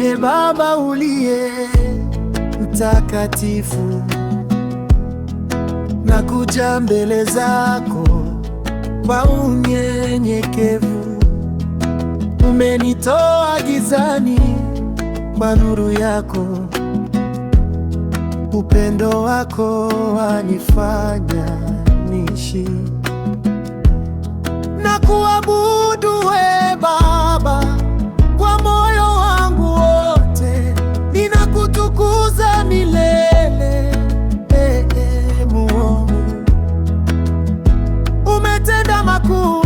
E Baba uliye mtakatifu, nakuja mbele zako kwa unyenyekevu. Umenitoa gizani kwa nuru yako, upendo wako wanifanya niishi. Nakuabudu we Baba kwa moyo wangu wote, ninakutukuza milele. Mungu, umetenda makuu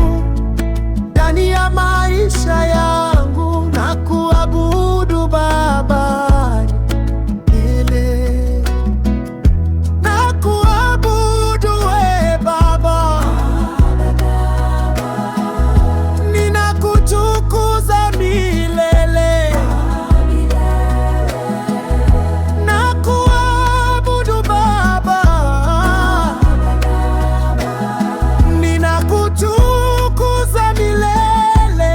ndani ya maisha yangu. Nakuabudu Baba milele. Nakuabudu we Baba, ninakutukuza milele. Nakuabudu Baba, ninakutukuza milele.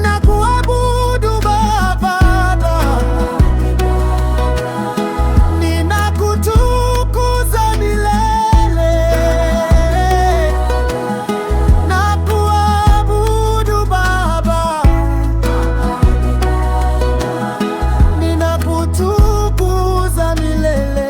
Nakuabudu Baba, ninakutukuza milele. Nakuabudu Baba, ninakutukuza milele.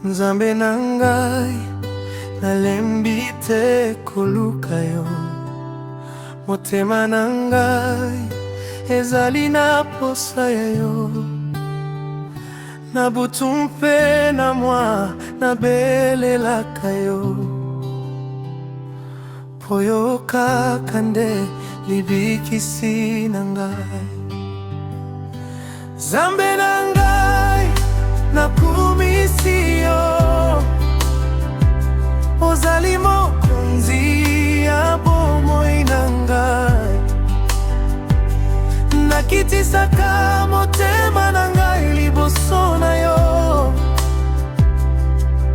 Nzambe na ngai nalembi te koluka yo, motema na ngai ezali na posa ya yo. Na butu mpe na mwa nabelelaka yo, po yo kaka nde libikisi na ngai. Nzambe na ngai nakumisi yo, ozali mokonzi ya bomoi na ngai. Nakitisaka motema na ngai liboso na yo,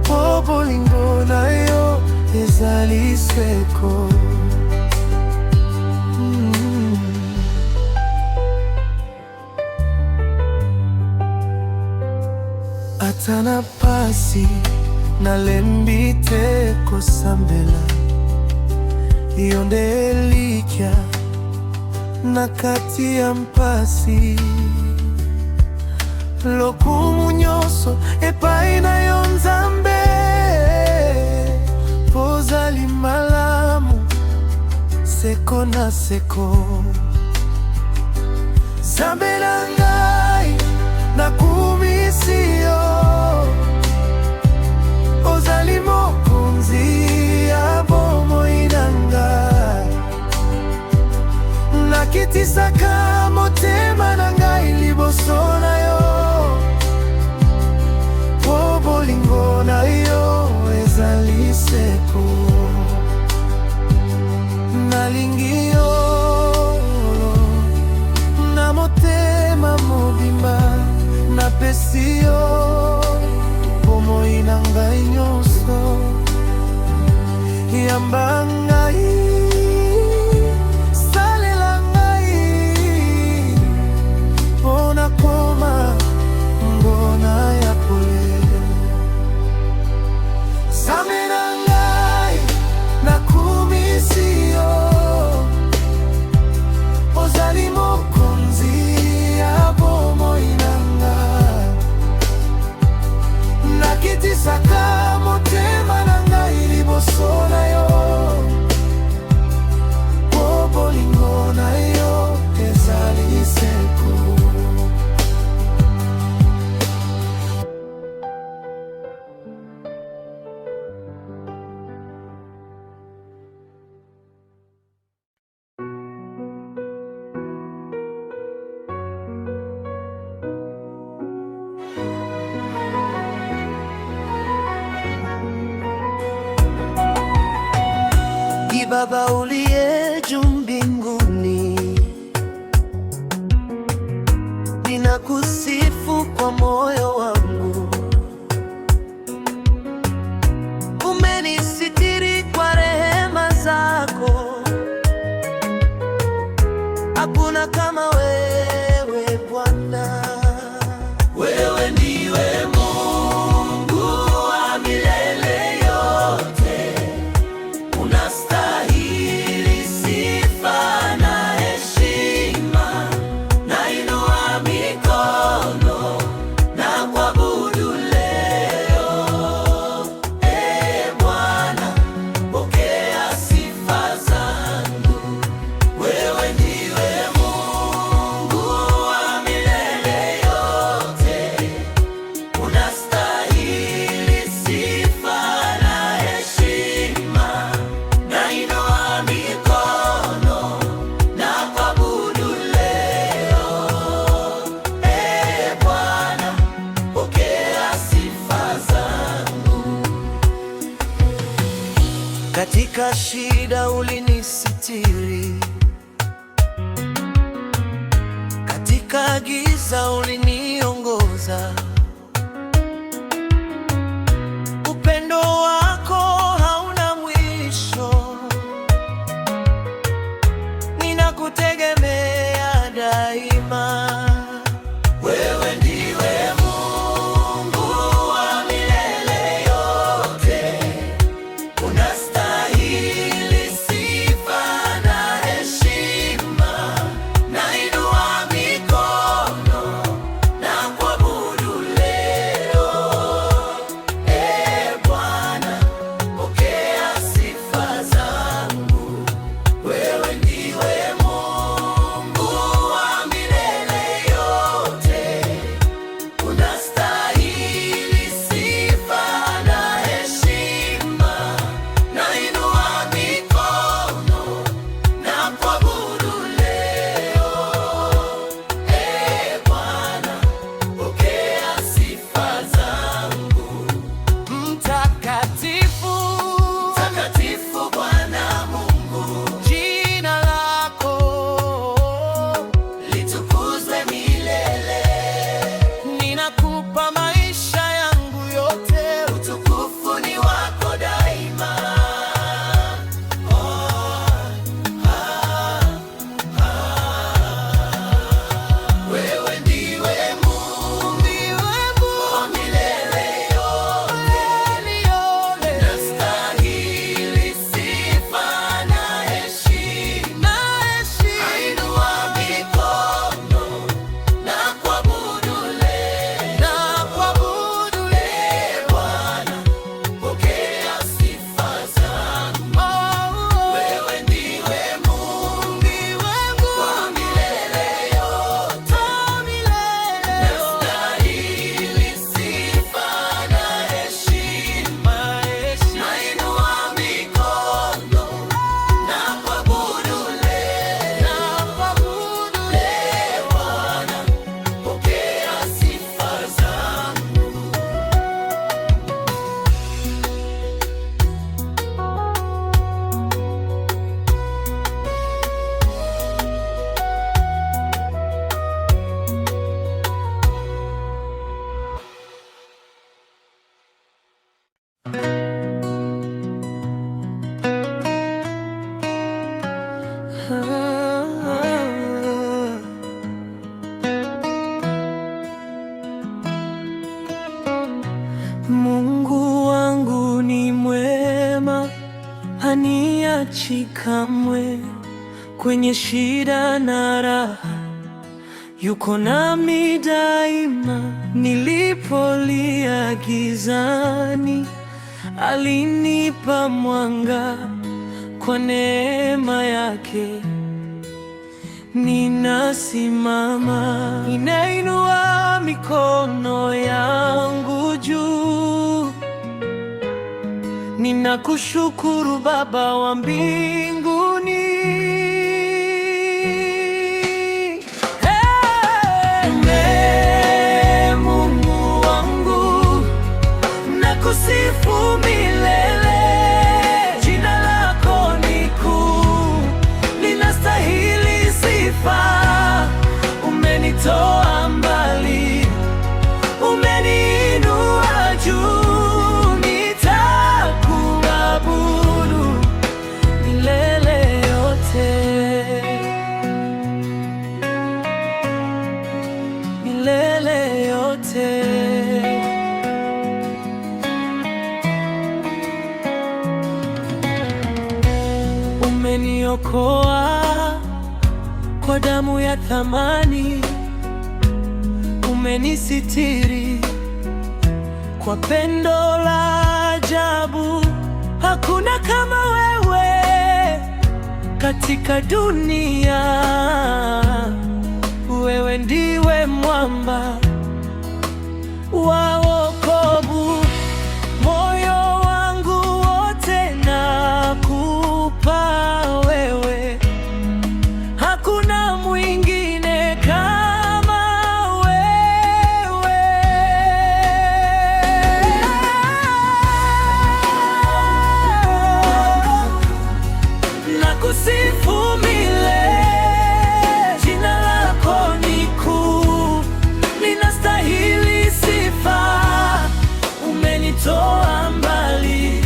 po bolingo na yo ezali seko. Ata na pasi nalembi te kosambela, yo nde elikya na kati ya mpasi. Lokumu nyonso epai na yo Nzambe, po ozali malamu seko na seko. Nzambe na ngai nakumisi yo, ozali mokonzi ya bomoi na ngai. Nakitisaka motema na ngai liboso na yo, po bolingo na yo ezali seko. Nalingi yo na motema mobimba, napesi yo bomoi na ngai nyonso. Yamba ngai, salela ngai, pona koma ngona ya pole. Nzambe na ngai nakumisi yo, ozali mokonzi ya bomoi na ngai. Nakitisaka motema na ngai liboso na yo, Baba uliye juu mbinguni, ninakusifu kwa moyo wangu. Umenisitiri kwa rehema zako, hakuna kama wewe Bwana. Wewe ndiwe Mungu wa milele yote, unastahili sifa na heshima. Nainua mikono na kuabudu leo. Bwana, pokea sifa zangu. Wewe ndiwe Mungu wa milele yote, unastahili sifa na heshima. Nainua mikono na kuabudu leo. Bwana, pokea sifa zangu. Katika shida ulinisitiri, katika giza uliniongoza. Upendo wako hauna mwisho, ninakutegemea daima. Wewe ndiwe Mungu wa milele yote, unastahili sifa na heshima. Nainua mikono na kuabudu leo. Bwana, pokea sifa zangu. Wewe ndiwe Mungu wa milele yote, unastahili sifa na heshima. Nainua mikono na kuabudu leo. Bwana, pokea sifa zangu. Mtakatifu, mtakatifu Bwana Mungu, jina lako litukuzwe milele. Ninakupa maisha yangu yote, utukufu ni wako daima. Wewe ndiwe Mungu wa milele yote, unastahili sifa na heshima. Nainua mikono na kuabudu leo. Bwana, pokea sifa zangu. Wewe ndiwe Mungu wa milele yote, unastahili sifa na heshima. Nainua mikono na kuabudu leo. Bwana, pokea sifa zangu. Mungu wangu ni mwema, haniachi kamwe. Kwenye shida na raha, yuko nami daima. Nilipolia gizani, alinipa mwanga. Kwa neema yake ninasimama. Ninainua mikono yangu juu, ninakushukuru Baba wa mbinguni. Mungu wangu, nakusifu milele. Jina lako ni kuu. yote. Umeniokoa kwa damu ya thamani, umenisitiri kwa pendo la ajabu. Hakuna kama wewe katika dunia, wewe ndiwe mwamba wa wokovu. Moyo wangu wote nakupa wewe, hakuna mwingine kama wewe. Nakusifu milele, jina lako ni kuu, linastahili sifa. Umenitoa mbali,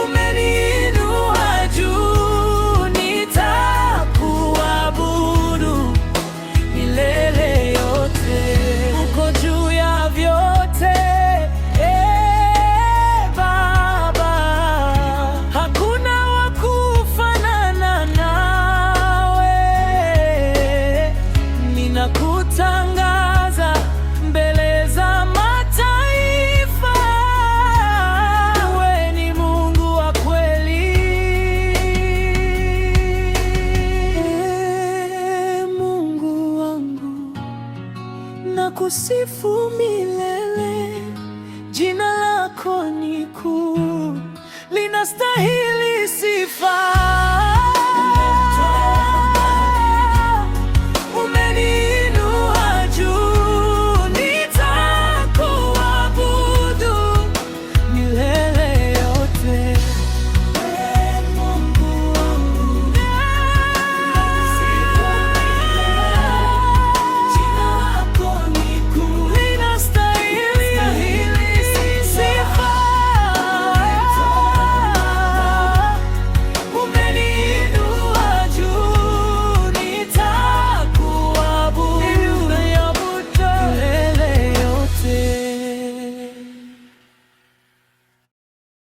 umeniinua juu, nitakuabudu milele yote. Uko juu ya vyote, Baba, hakuna wa kufanana nawe. Ninakutangaza mbele za mataifa, wewe ni Mungu wa kweli. Mungu wangu, nakusifu milele, jina lako ni kuu, linastahili sifa.